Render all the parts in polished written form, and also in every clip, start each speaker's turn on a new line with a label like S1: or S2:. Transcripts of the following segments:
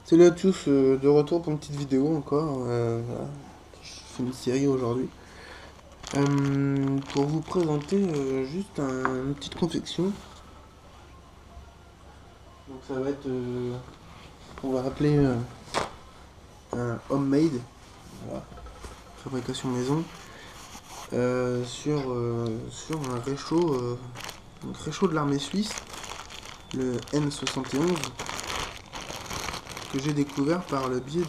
S1: Salut à tous, de retour pour une petite vidéo encore. Voilà. Je fais une série aujourd'hui. Pour vous présenter juste une petite confection. Donc ça va être qu'on va appeler un homemade, voilà, fabrication maison, sur un réchaud de l'armée suisse, le N71, que j'ai découvert par le biais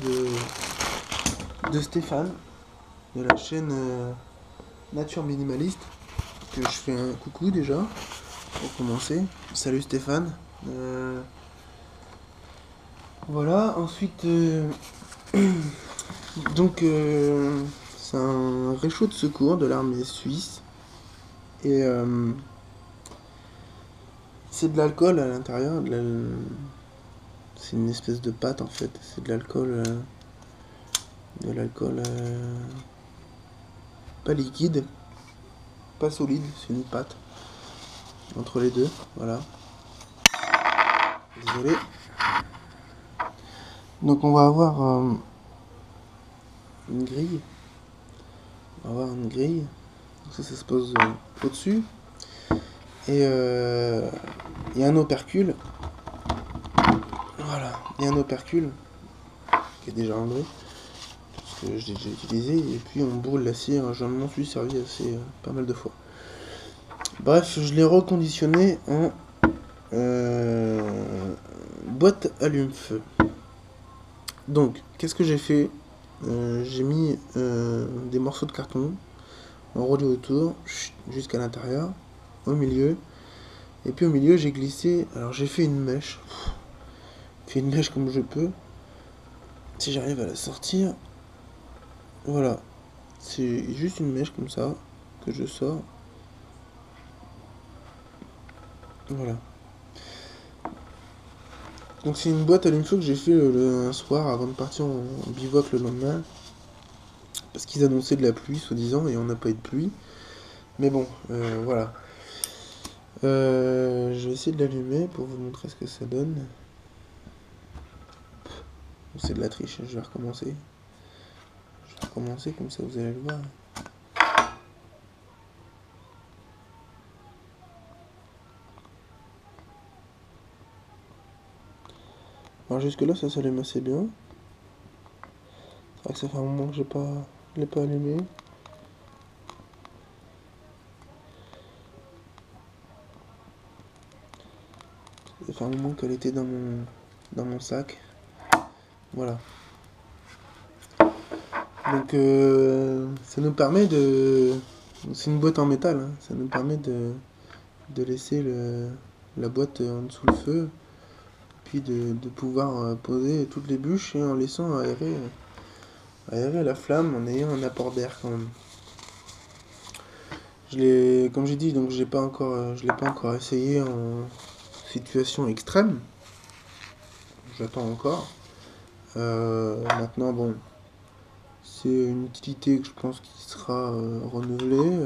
S1: de Stéphane, de la chaîne Nature Minimaliste, que je fais un coucou déjà, pour commencer. Salut Stéphane. Voilà, ensuite, donc, c'est un réchaud de secours de l'armée suisse. Et c'est de l'alcool à l'intérieur. C'est une espèce de pâte en fait. C'est de l'alcool. De l'alcool pas liquide, pas solide, c'est une pâte. Entre les deux, voilà. Désolé. Donc on va avoir une grille. On va avoir une grille. Donc ça se pose au-dessus. Et il y a un opercule. Voilà, il y a un opercule qui est déjà enlevé, parce que je l'ai déjà utilisé. Et puis on brûle la cire. Je m'en suis servi assez pas mal de fois. Bref, je l'ai reconditionné en boîte allume-feu. Donc, qu'est-ce que j'ai fait? J'ai mis des morceaux de carton enroulés autour, jusqu'à l'intérieur, au milieu. Et puis au milieu, j'ai glissé. Alors, j'ai fait une mèche. Fait une mèche comme je peux. Si j'arrive à la sortir. Voilà. C'est juste une mèche comme ça que je sors. Voilà. Donc c'est une boîte à allume-feu que j'ai fait un soir avant de partir en bivouac le lendemain. Parce qu'ils annonçaient de la pluie, soi-disant, et on n'a pas eu de pluie. Mais bon, voilà. Je vais essayer de l'allumer pour vous montrer ce que ça donne. C'est de la triche, je vais recommencer. Je vais recommencer comme ça vous allez le voir. Alors jusque là ça s'allume assez bien. C'est vrai que ça fait un moment que je l'ai pas allumé. Ça fait un moment qu'elle était dans mon sac. Voilà. Donc ça nous permet de... C'est une boîte en métal, hein. Ça nous permet de laisser la boîte en dessous le feu. Puis de pouvoir poser toutes les bûches et en laissant aérer la flamme en ayant un apport d'air quand même. Comme j'ai dit, donc je l'ai pas encore essayé en situation extrême. J'attends encore. Maintenant, bon, c'est une utilité que je pense qui sera renouvelée.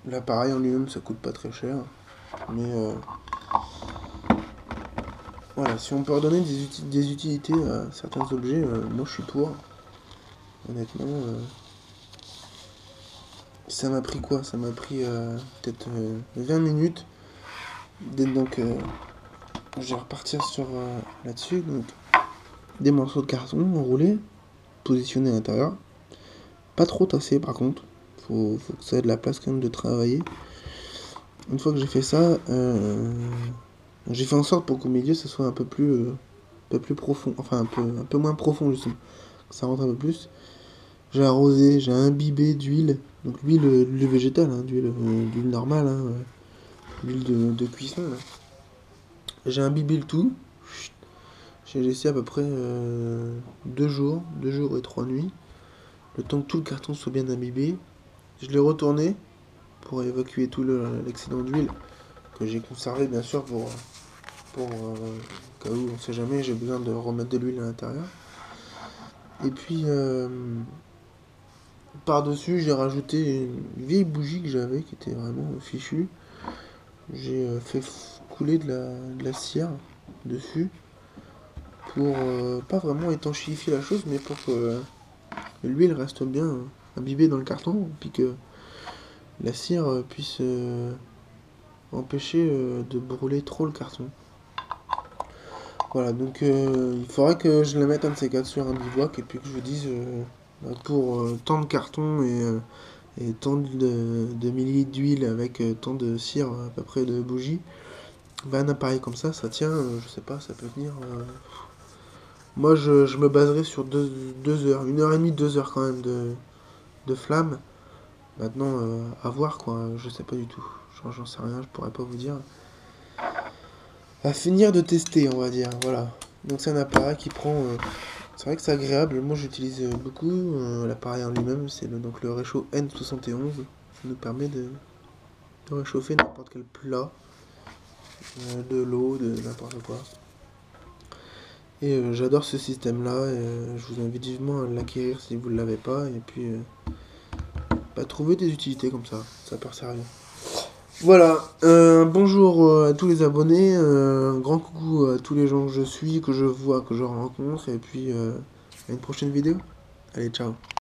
S1: L'appareil en lui-même, ça coûte pas très cher. Mais voilà, si on peut redonner des utilités à certains objets, moi je suis pour. Honnêtement, ça m'a pris quoi? Ça m'a pris peut-être 20 minutes. Donc, je vais repartir sur là-dessus. Donc, des morceaux de carton enroulés, positionnés à l'intérieur. Pas trop tassés par contre. Faut que ça ait de la place quand même de travailler. Une fois que j'ai fait ça, j'ai fait en sorte pour qu'au milieu ça soit un peu plus profond. Enfin, un peu moins profond justement. Que ça rentre un peu plus. J'ai arrosé, j'ai imbibé d'huile. Donc l'huile végétale, hein, d'huile normale, hein, l'huile de cuisson. Là. J'ai imbibé le tout. J'ai laissé à peu près 2 jours et 3 nuits. Le temps que tout le carton soit bien imbibé. Je l'ai retourné pour évacuer tout l'excédent d'huile que j'ai conservé bien sûr pour au cas où on sait jamais j'ai besoin de remettre de l'huile à l'intérieur. Et puis par-dessus j'ai rajouté une vieille bougie que j'avais qui était vraiment fichue. J'ai fait couler de la cire dessus. pour pas vraiment étanchéifier la chose, mais pour que l'huile reste bien imbibée dans le carton, puis que la cire puisse empêcher de brûler trop le carton. Voilà, donc il faudrait que je le mette un de ces quatre sur un bivouac et puis que je vous dise pour tant de carton et tant de millilitres d'huile avec tant de cire à peu près de bougies, un appareil comme ça tient, je sais pas, ça peut tenir. Moi je me baserai sur 2 heures, 1h30, 2 heures quand même de flamme. Maintenant, à voir quoi, je sais pas du tout. J'en sais rien, je pourrais pas vous dire. À finir de tester, on va dire, voilà. Donc c'est un appareil qui prend... c'est vrai que c'est agréable, moi j'utilise beaucoup l'appareil en lui-même, c'est donc le réchaud N71. Ça nous permet de réchauffer n'importe quel plat, de l'eau, de n'importe quoi. Et j'adore ce système-là, et je vous invite vivement à l'acquérir si vous ne l'avez pas, et puis trouver des utilités comme ça peut servir. Voilà, bonjour à tous les abonnés, un grand coucou à tous les gens que je suis, que je vois, que je rencontre, et puis à une prochaine vidéo. Allez, ciao.